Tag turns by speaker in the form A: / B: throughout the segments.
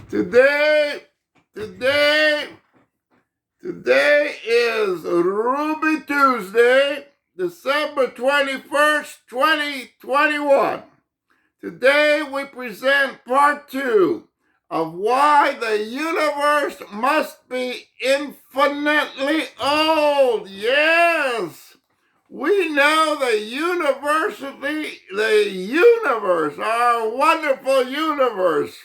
A: Today, today, today is Ruby Tuesday, December 21st, 2021. Today we present part 2 of why the universe must be infinitely old. Yes, we know the universe, our wonderful universe,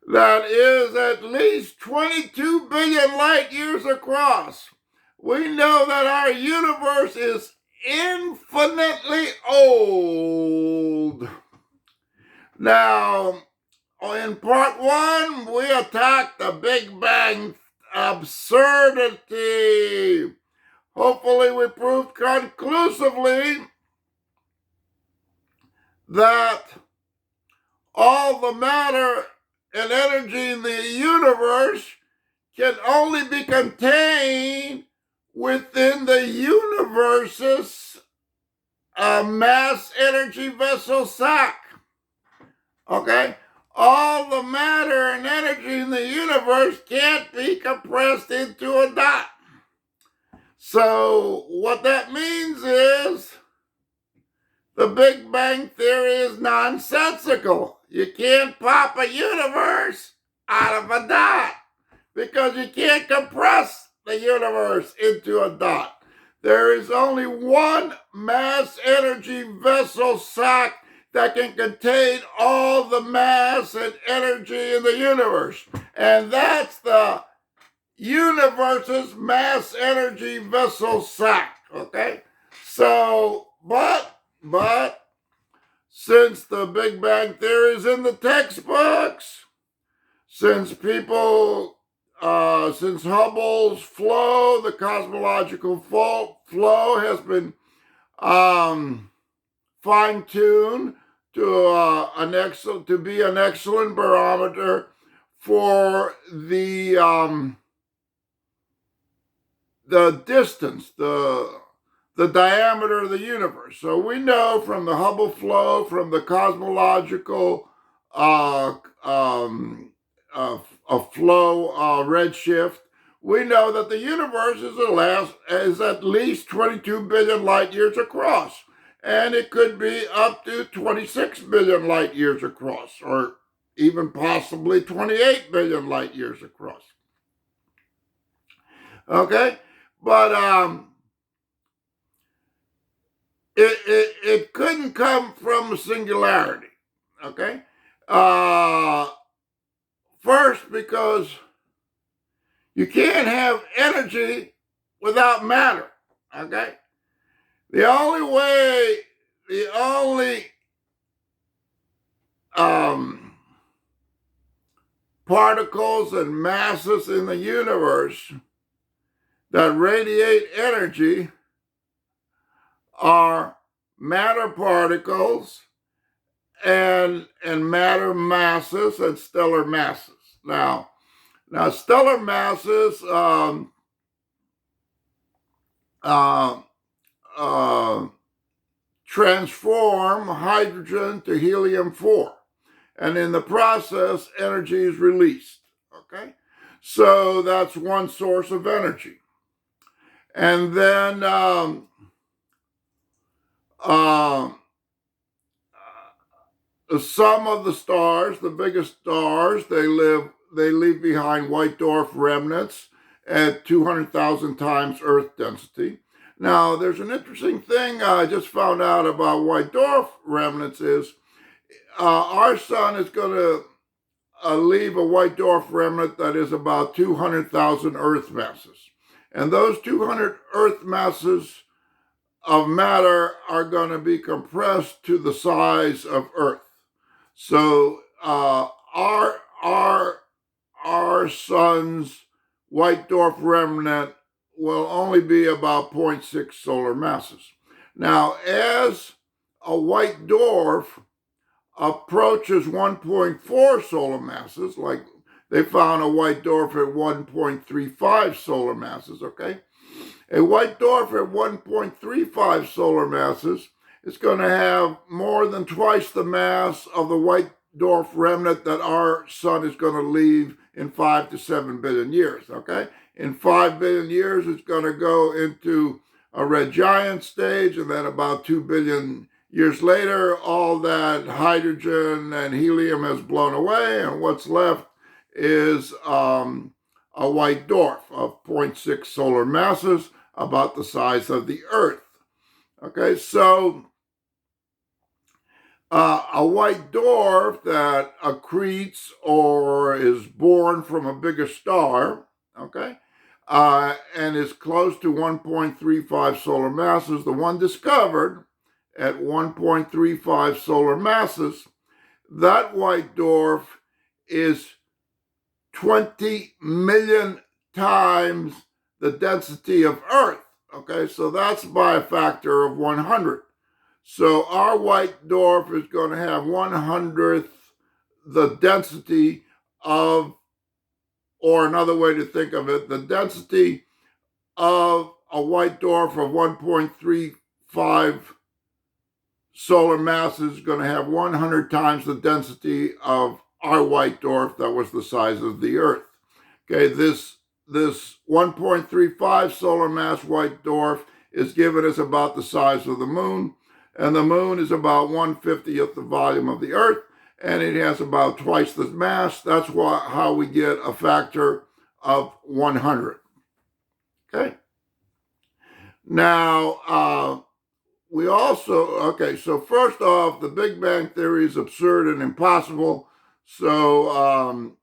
A: that is at least 22 billion light years across. We know that our universe is infinitely old. Now, in part 1, we attacked the Big Bang absurdity. Hopefully, we proved conclusively that all the matter and energy in the universe can only be contained within the universe's mass energy vessel sac. Okay? All the matter and energy in the universe can't be compressed into a dot. So what that means is the Big Bang Theory is nonsensical. You can't pop a universe out of a dot because you can't compress the universe into a dot. There is only one mass energy vessel sac that can contain all the mass and energy in the universe, and that's the universe's mass energy vessel sac. Okay? So, but since the Big Bang Theory is in the textbooks, since Hubble's flow, the cosmological flow has been fine-tuned to be an excellent barometer for the distance, the diameter of the universe. So we know from the Hubble flow, from the cosmological flow redshift, we know that the universe is at least 22 billion light years across. And it could be up to 26 billion light years across, or even possibly 28 billion light years across. Okay? But it couldn't come from a singularity. Okay? First, because you can't have energy without matter. Okay? The only particles and masses in the universe that radiate energy are matter particles and matter masses and stellar masses. Now stellar masses transform hydrogen to helium-4, and in the process, energy is released. Okay, so that's one source of energy, and then some of the stars, the biggest stars, they leave behind white dwarf remnants at 200,000 times Earth density. Now, there's an interesting thing I just found out about white dwarf remnants is our sun is going to leave a white dwarf remnant that is about 200,000 Earth masses. And those 200 Earth masses of matter are going to be compressed to the size of Earth. So our sun's white dwarf remnant will only be about 0.6 solar masses. Now, as a white dwarf approaches 1.4 solar masses, like they found a white dwarf at 1.35 solar masses, okay? A white dwarf at 1.35 solar masses is going to have more than twice the mass of the white dwarf remnant that our sun is going to leave in 5 to 7 billion years, okay? In 5 billion years, it's going to go into a red giant stage, and then about 2 billion years later, all that hydrogen and helium has blown away, and what's left is a white dwarf of 0.6 solar masses, about the size of the Earth. Okay, so a white dwarf that accretes or is born from a bigger star, okay, and is close to 1.35 solar masses, the one discovered at 1.35 solar masses, that white dwarf is 20 million times the density of Earth. Okay, so that's by a factor of 100. So our white dwarf is going to have 1/100th the density of, or another way to think of it, the density of a white dwarf of 1.35 solar mass is going to have 100 times the density of our white dwarf that was the size of the Earth. Okay, this 1.35 solar mass white dwarf is given as about the size of the moon, and the moon is about 1/50th the volume of the Earth, and it has about twice the mass. That's how we get a factor of 100. Okay. Now, we also, okay, so first off, the Big Bang Theory is absurd and impossible. So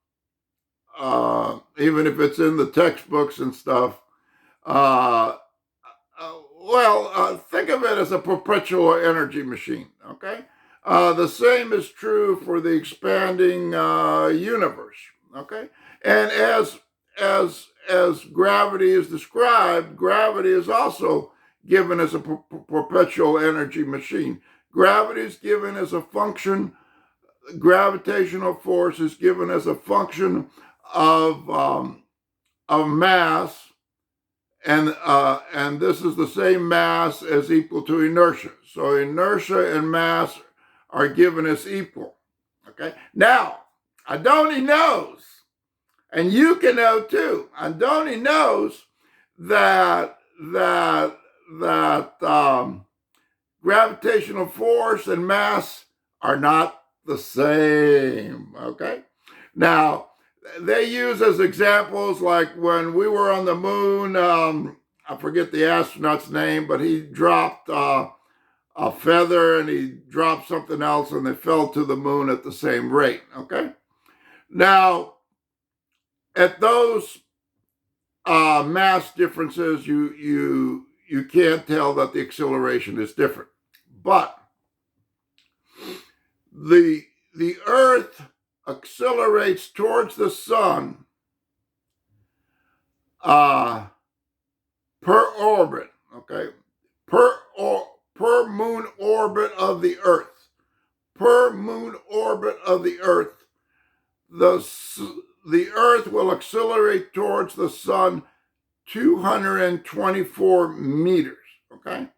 A: even if it's in the textbooks and stuff, think of it as a perpetual energy machine, okay? The same is true for the expanding universe, okay? And as gravity is described, gravity is also given as a perpetual energy machine. Gravity is given as a function, gravitational force is given as a function of mass, and this is the same mass as equal to inertia. So inertia and mass are given as equal. Okay. Now, Adoni knows, and you can know too. Adoni knows that gravitational force and mass are not the same. Okay. Now, they use as examples like when we were on the moon, I forget the astronaut's name, but he dropped a feather and he dropped something else and they fell to the moon at the same rate, okay? Now, at those mass differences, you can't tell that the acceleration is different. But the Earth accelerates towards the sun per orbit, okay? Per moon orbit of the Earth. Per moon orbit of the Earth, the Earth will accelerate towards the sun 224 meters, okay?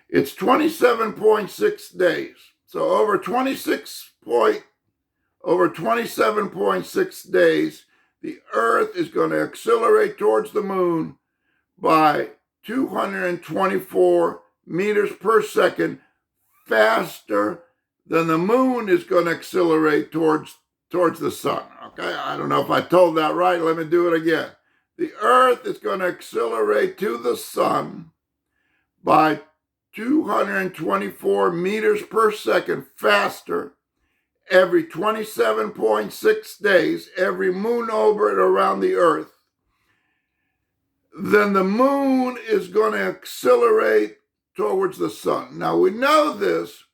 A: It's 27.6 days. So over 27.6 days, the Earth is going to accelerate towards the moon by 224 meters per second faster than the moon is going to accelerate towards the sun. Okay, I don't know if I told that right. Let me do it again. The Earth is going to accelerate to the sun by 224 meters per second faster every 27.6 days, every moon orbit around the Earth, then the moon is going to accelerate towards the sun. Now, we know this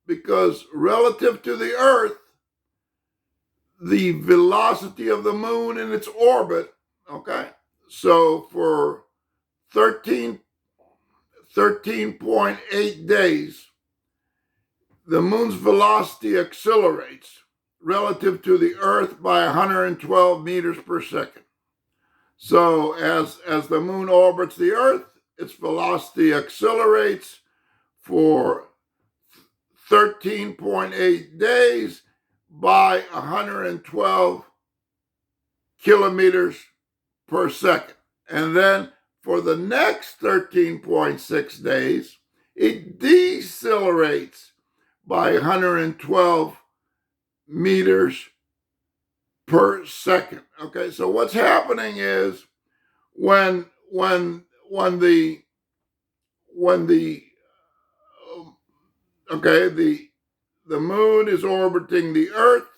A: because relative to the Earth, the velocity of the moon in its orbit, okay? So for 13.8 days, the moon's velocity accelerates relative to the Earth by 112 meters per second. So as the moon orbits the Earth, its velocity accelerates for 13.8 days by 112 kilometers per second. And then for the next 13.6 days, it decelerates by 112 meters per second. Okay, so what's happening is when the moon is orbiting the Earth,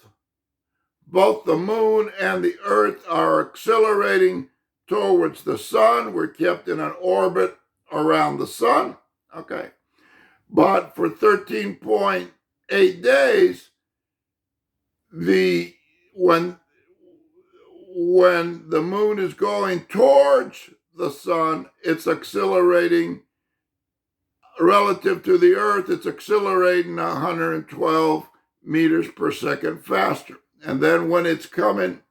A: both the moon and the Earth are accelerating towards the sun. We're kept in an orbit around the sun. Okay. But for 13.8 days, when the moon is going towards the sun, it's accelerating relative to the Earth, it's accelerating 112 meters per second faster. And then when it's coming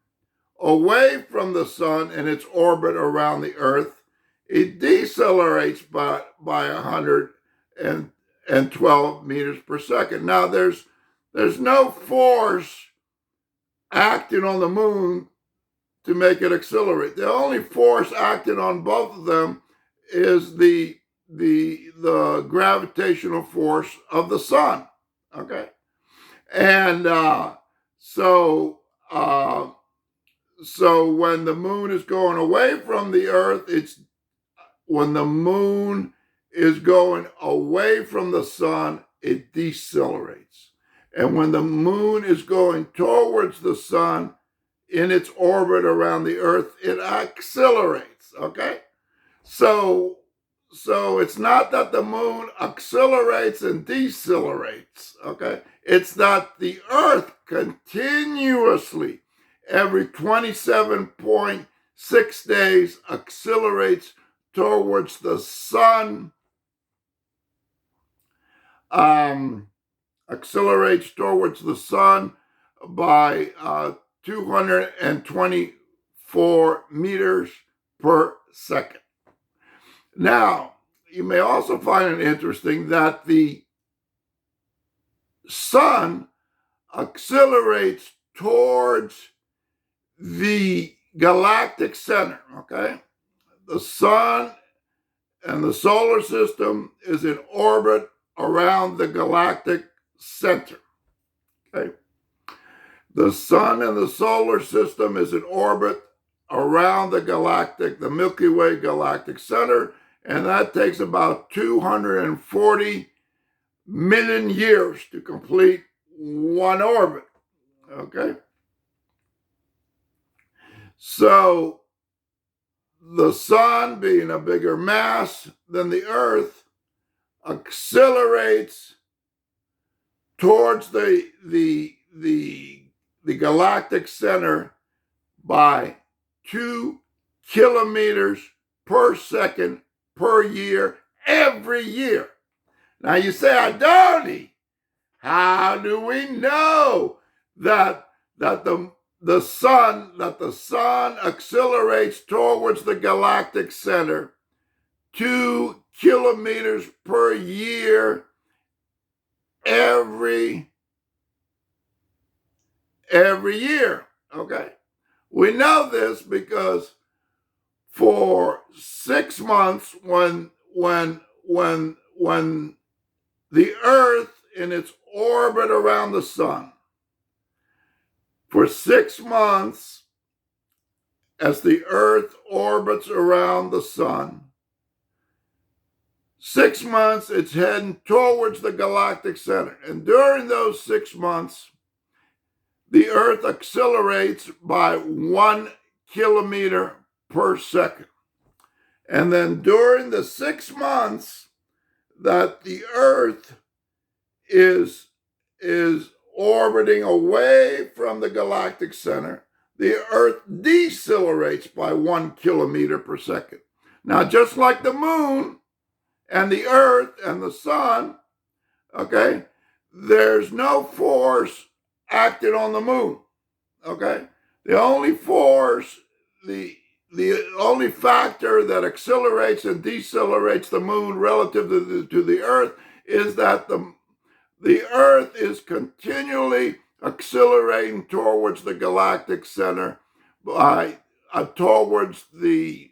A: away from the sun in its orbit around the Earth, it decelerates by 112 meters per second. Now, there's no force acting on the moon to make it accelerate. The only force acting on both of them is the gravitational force of the sun. Okay, and so when the moon is going away from the Earth, when the moon is going away from the sun, it decelerates. And when the moon is going towards the sun in its orbit around the Earth, it accelerates. Okay, so it's not that the moon accelerates and decelerates, okay? It's that the Earth continuously, every 27.6 days, accelerates towards the sun, by 224 meters per second. Now, you may also find it interesting that the sun accelerates towards the galactic center, okay? The sun and the solar system is in orbit around the galactic center, okay? The sun and the solar system is in orbit around the Milky Way galactic center, and that takes about 240 million years to complete one orbit, okay? So the sun, being a bigger mass than the Earth, accelerates towards the galactic center by 2 kilometers per second per year, every year. Now you say, Adoni, how do we know that the sun accelerates towards the galactic center 2 kilometers per year every year? Okay. We know this because for 6 months, when the Earth in its orbit around the sun, for 6 months, as the Earth orbits around the sun, 6 months it's heading towards the galactic center. And during those 6 months, the Earth accelerates by 1 kilometer per second. And then during the 6 months that the Earth is orbiting away from the galactic center, the Earth decelerates by 1 kilometer per second. Now, just like the moon and the Earth and the sun, okay, there's no force acting on the moon, okay? The only force, the only factor that accelerates and decelerates the moon relative to the Earth is that the Earth is continually accelerating towards the galactic center by towards the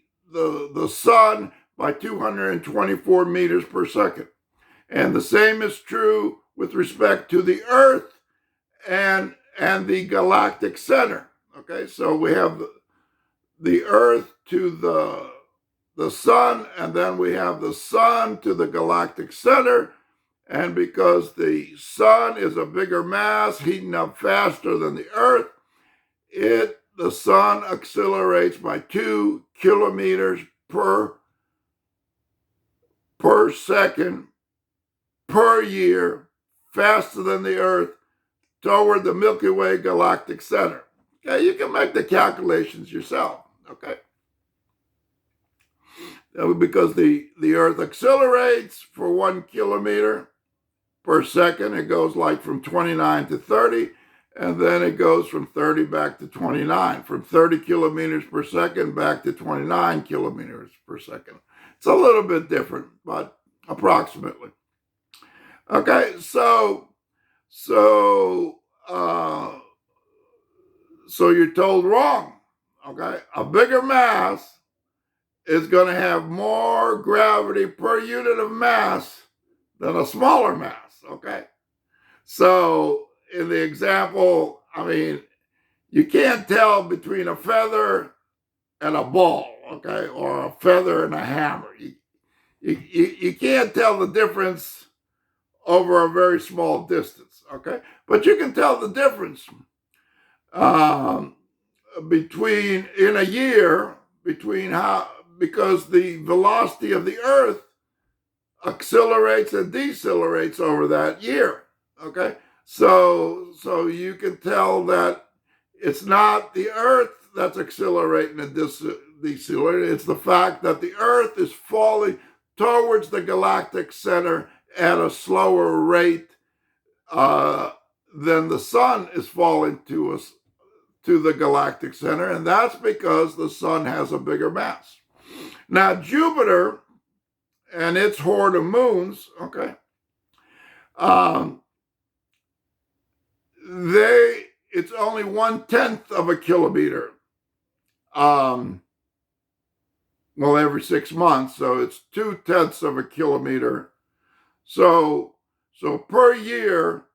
A: sun by 224 meters per second. And the same is true with respect to the Earth and the galactic center. Okay, so we have the Earth to the sun, and then we have the sun to the galactic center. And because the sun is a bigger mass, heating up faster than the Earth, the sun accelerates by 2 kilometers per second per year, faster than the Earth, toward the Milky Way galactic center. Okay, you can make the calculations yourself. Okay, because the Earth accelerates for 1 kilometer per second. It goes like from 29 to 30, and then it goes from 30 back to 29, from 30 kilometers per second back to 29 kilometers per second. It's a little bit different, but approximately. Okay, so you're told wrong. Okay, a bigger mass is going to have more gravity per unit of mass than a smaller mass. Okay, so in the example, I mean, you can't tell between a feather and a ball, okay, or a feather and a hammer. You can't tell the difference over a very small distance, okay? But you can tell the difference between, in a year, because the velocity of the Earth accelerates and decelerates over that year, okay? So you can tell that it's not the Earth that's accelerating and decelerating. It's the fact that the Earth is falling towards the galactic center at a slower rate than the sun is falling to the galactic center, and that's because the sun has a bigger mass. Now, Jupiter and its horde of moons, okay, it's only 1/10 of a kilometer. Well, every 6 months, so it's 2/10 of a kilometer. So per year,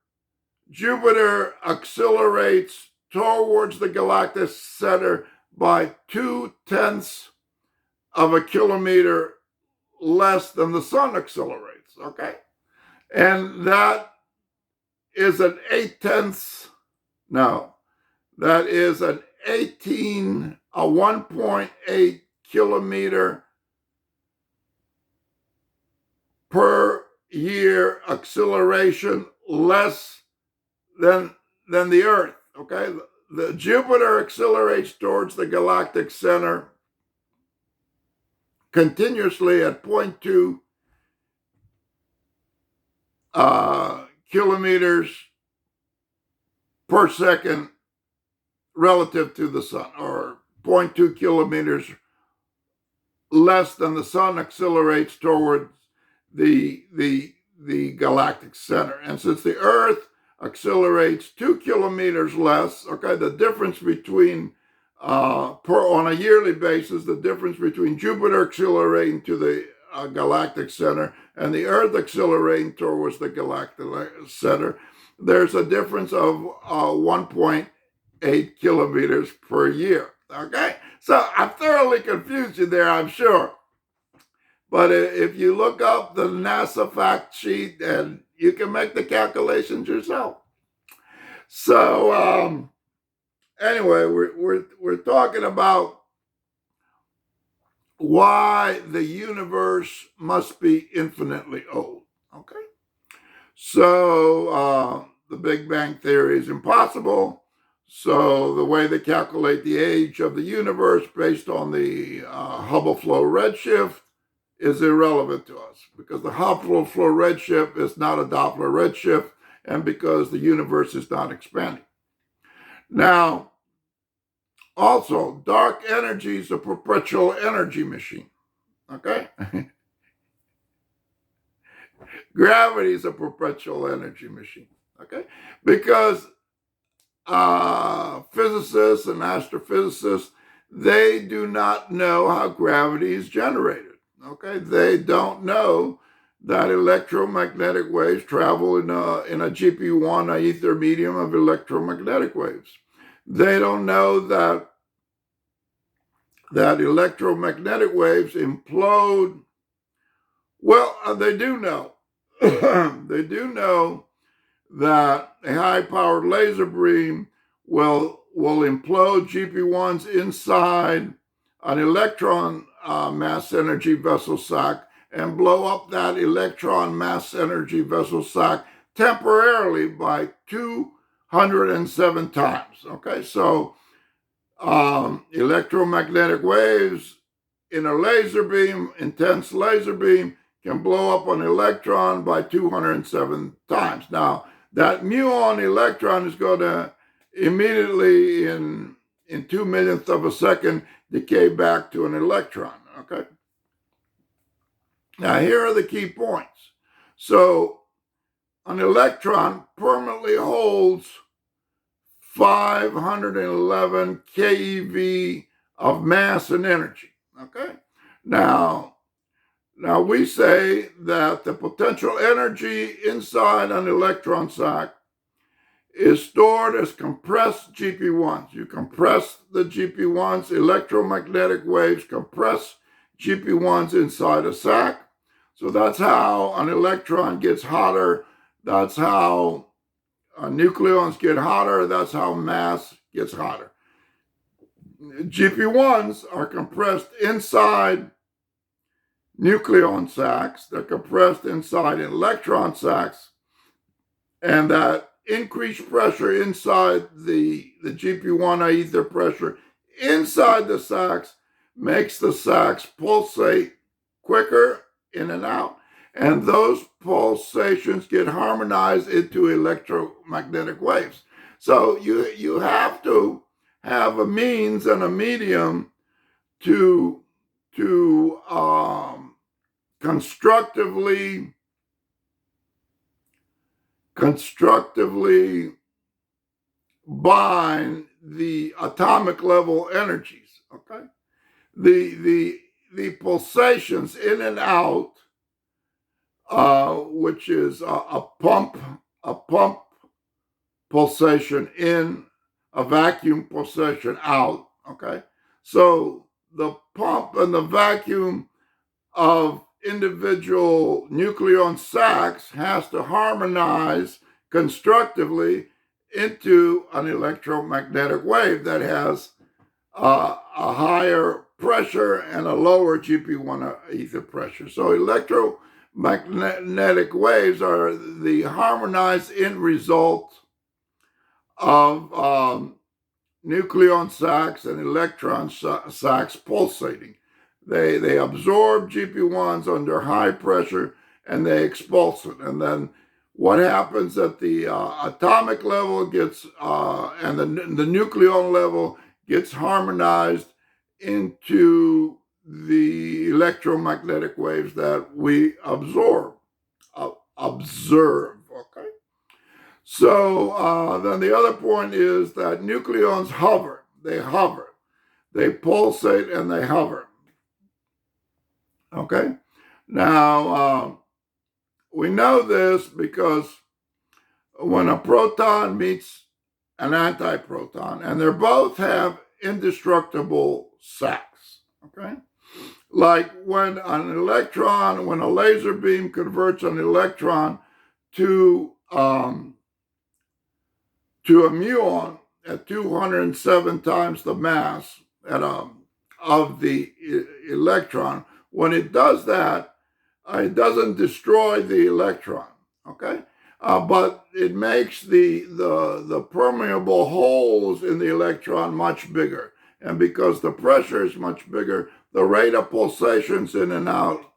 A: Jupiter accelerates towards the galactic center by 2/10 of a kilometer less than the sun accelerates, okay? And that is an 1.8 kilometer per year acceleration less than the Earth, okay? The Jupiter accelerates towards the galactic center continuously at 0.2 kilometers per second relative to the sun, or 0.2 kilometers less than the sun accelerates towards the galactic center. And since the Earth accelerates 2 kilometers less, okay, the difference between on a yearly basis, the difference between Jupiter accelerating to the galactic center and the Earth accelerating towards the galactic center, there's a difference of 1.8 kilometers per year. Okay, so I thoroughly confused you there, I'm sure. But if you look up the NASA fact sheet, and you can make the calculations yourself. So anyway, we're talking about why the universe must be infinitely old. Okay, so the Big Bang Theory is impossible. So the way they calculate the age of the universe based on the Hubble flow redshift is irrelevant to us, because the Hubble flow redshift is not a Doppler redshift, and because the universe is not expanding. Now, also, dark energy is a perpetual energy machine, okay? Gravity is a perpetual energy machine, okay? Because physicists and astrophysicists, they do not know how gravity is generated. Okay, they don't know that electromagnetic waves travel in a GP1, a ether medium of electromagnetic waves. They don't know that electromagnetic waves implode. Well, they do know. They do know that a high-powered laser beam will implode GP1s inside an electron mass energy vessel sac and blow up that electron mass energy vessel sac temporarily by 207 times. Okay, so electromagnetic waves in a laser beam, intense laser beam, can blow up an electron by 207 times. Now, that muon electron is going to immediately, in 2 millionths of a second, decay back to an electron. Okay. Now, here are the key points. So, an electron permanently holds 511 keV of mass and energy. Okay. Now we say that the potential energy inside an electron sac is stored as compressed GP1s. You compress the GP1s, electromagnetic waves compress GP1s inside a sac. So that's how an electron gets hotter. That's how nucleons get hotter. That's how mass gets hotter. GP1s are compressed inside nucleon sacs. They're compressed inside electron sacs. And that increased pressure inside the GP1 ether pressure inside the sacs makes the sacs pulsate quicker in and out. And those pulsations get harmonized into electromagnetic waves. So you have to have a means and a medium to constructively bind the atomic level energies. Okay, the pulsations in and out, which is a pump pulsation in, a vacuum pulsation out. Okay, so the pump and the vacuum of individual nucleon sacs has to harmonize constructively into an electromagnetic wave that has a higher pressure and a lower GP1 ether pressure. So electromagnetic waves are the harmonized end result of nucleon sacs and electron sacs pulsating. They absorb GP1s under high pressure and they expulse it. And then what happens at the atomic level gets, and the nucleon level gets harmonized into the electromagnetic waves that we observe. Okay. So then the other point is that nucleons hover. They hover. They pulsate and they hover. Okay. Now, we know this because when a proton meets an antiproton, and they both have indestructible sacs, okay? Like when a laser beam converts an electron to a muon at 207 times the mass of the electron, when it does that, it doesn't destroy the electron, okay? But it makes the permeable holes in the electron much bigger. And because the pressure is much bigger, the rate of pulsations in and out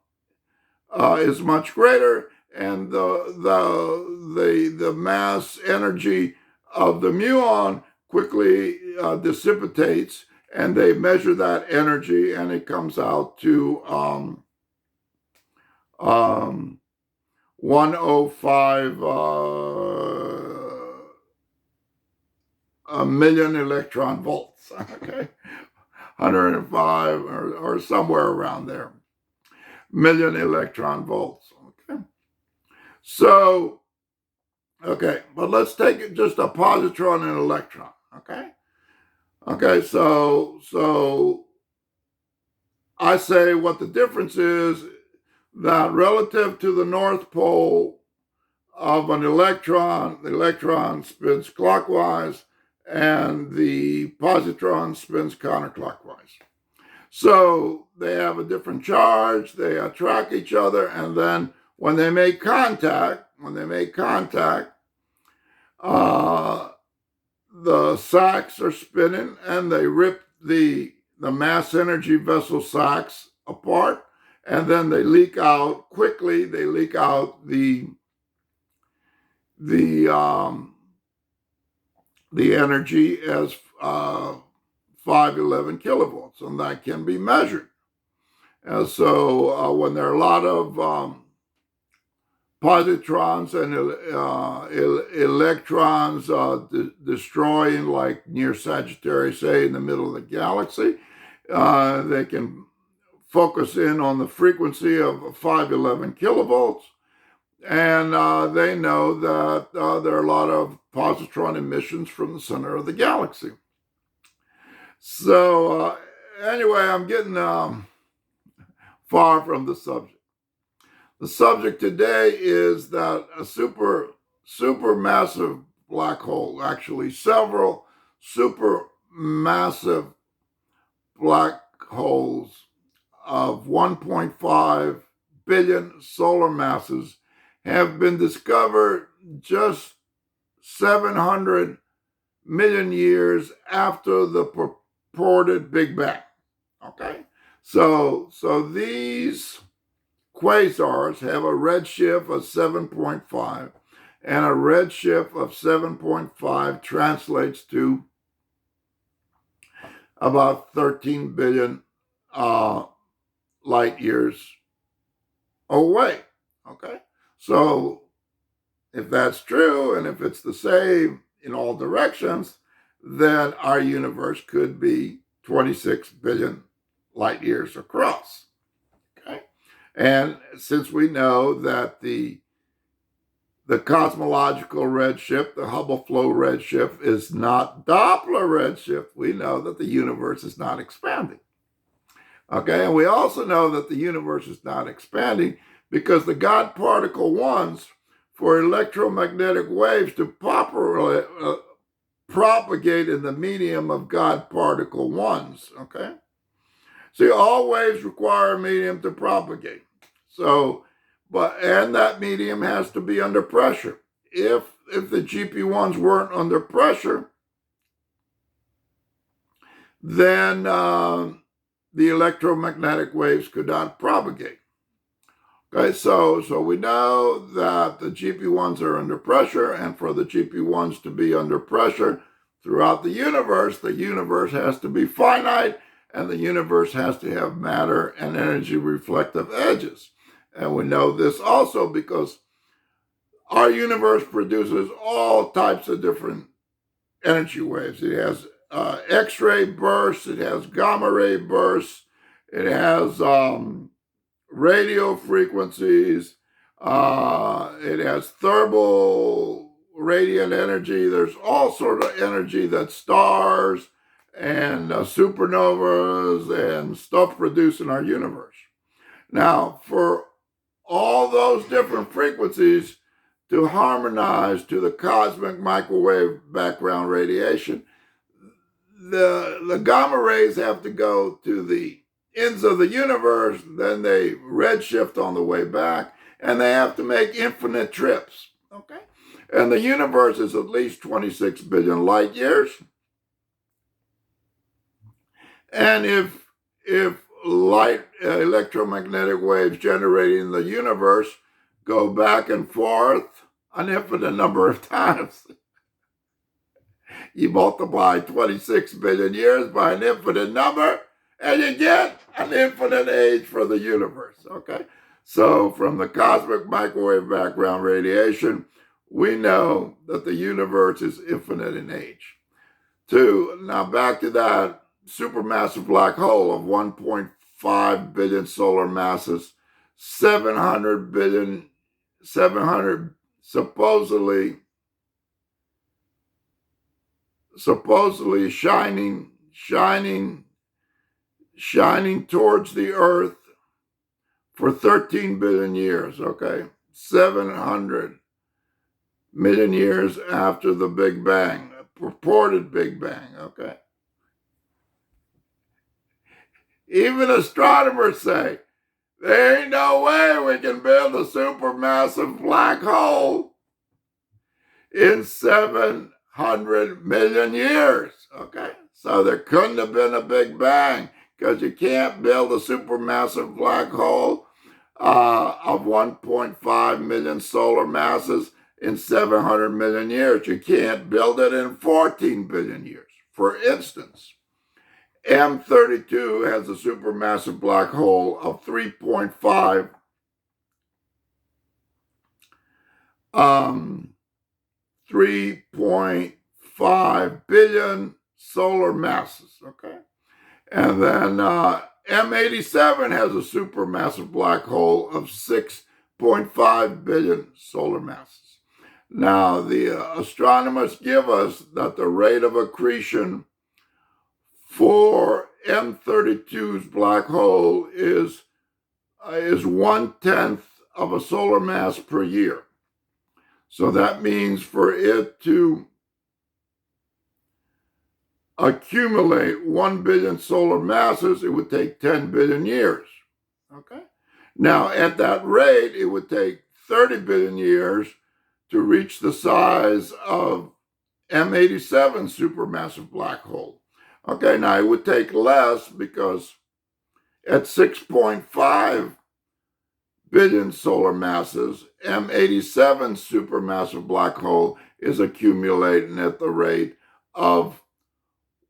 A: is much greater, and the mass energy of the muon quickly dissipates, and they measure that energy, and it comes out to 105 a million electron volts, okay? 105 or somewhere around there. Million electron volts, okay? So, okay, but let's take it just a positron and electron, okay? Okay, so I say what the difference is that relative to the North Pole of an electron, the electron spins clockwise and the positron spins counterclockwise. So they have a different charge, they attract each other, and then when they make contact, the sacks are spinning and they rip the mass energy vessel sacks apart, and then they leak out quickly. They leak out the energy as 511 kilovolts, and that can be measured. And so when there are a lot of positrons and electrons destroying, like near Sagittarius A in the middle of the galaxy, they can focus in on the frequency of 511 kilovolts. And they know that there are a lot of positron emissions from the center of the galaxy. So anyway, I'm getting far from the subject. The subject today is that a supermassive black hole, actually several supermassive black holes of 1.5 billion solar masses have been discovered just 700 million years after the purported Big Bang. Okay? So these quasars have a redshift of 7.5, and a redshift of 7.5 translates to about 13 billion light years away. Okay? So if that's true, and if it's the same in all directions, then our universe could be 26 billion light years across. Okay? And since we know that the cosmological redshift, the Hubble flow redshift, is not Doppler redshift, we know that the universe is not expanding. Okay, and we also know that the universe is not expanding because the God particle ones for electromagnetic waves to properly propagate in the medium of God particle ones. Okay, see, all waves require a medium to propagate. So, and that medium has to be under pressure. If the GP1s weren't under pressure, then the electromagnetic waves could not propagate. Okay, so we know that the GP1s are under pressure, and for the GP1s to be under pressure throughout the universe has to be finite, and the universe has to have matter and energy reflective edges. And we know this also because our universe produces all types of different energy waves. It has X-ray bursts, it has gamma ray bursts, it has radio frequencies, it has thermal radiant energy. There's all sort of energy that stars and supernovas and stuff produce in our universe. Now, for all those different frequencies to harmonize to the cosmic microwave background radiation, the gamma rays have to go to the ends of the universe, then they redshift on the way back, and they have to make infinite trips. Okay? And the universe is at least 26 billion light years. And if light electromagnetic waves generated in the universe go back and forth an infinite number of times, you multiply 26 billion years by an infinite number, and you get an infinite age for the universe, okay? So from the cosmic microwave background radiation, we know that the universe is infinite in age. Now back to that supermassive black hole of 1.5 billion solar masses, 700 supposedly shining towards the Earth for 13 billion years, okay? 700 million years after the Big Bang, purported Big Bang, okay? Even astronomers say, there ain't no way we can build a supermassive black hole in 700 million years, okay? So there couldn't have been a Big Bang, because you can't build a supermassive black hole of 1.5 million solar masses in 700 million years. You can't build it in 14 billion years. For instance, M32 has a supermassive black hole of 3.5 billion solar masses, okay? And then M87 has a supermassive black hole of 6.5 billion solar masses. Now, the astronomers give us that the rate of accretion for M32's black hole is 1/10 of a solar mass per year. So that means for it to accumulate 1 billion solar masses, it would take 10 billion years, okay? Now, at that rate, it would take 30 billion years to reach the size of M87 supermassive black hole. Okay, now it would take less because at 6.5 billion solar masses, M87 supermassive black hole is accumulating at the rate of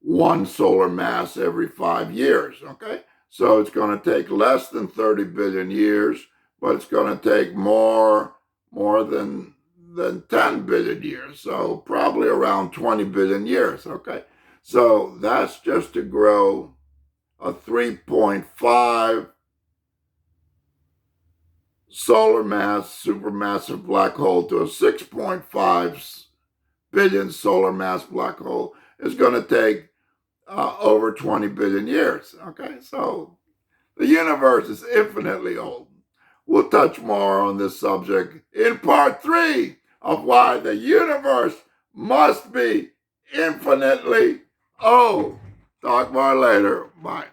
A: 1 solar mass every 5 years, okay? So it's going to take less than 30 billion years, but it's going to take more than 10 billion years, so probably around 20 billion years, okay? So that's just to grow a 3.5 solar mass supermassive black hole to a 6.5 billion solar mass black hole is going to take over 20 billion years, okay? So the universe is infinitely old. We'll touch more on this subject in part 3 of why the universe must be infinitely old. Talk more later. Bye.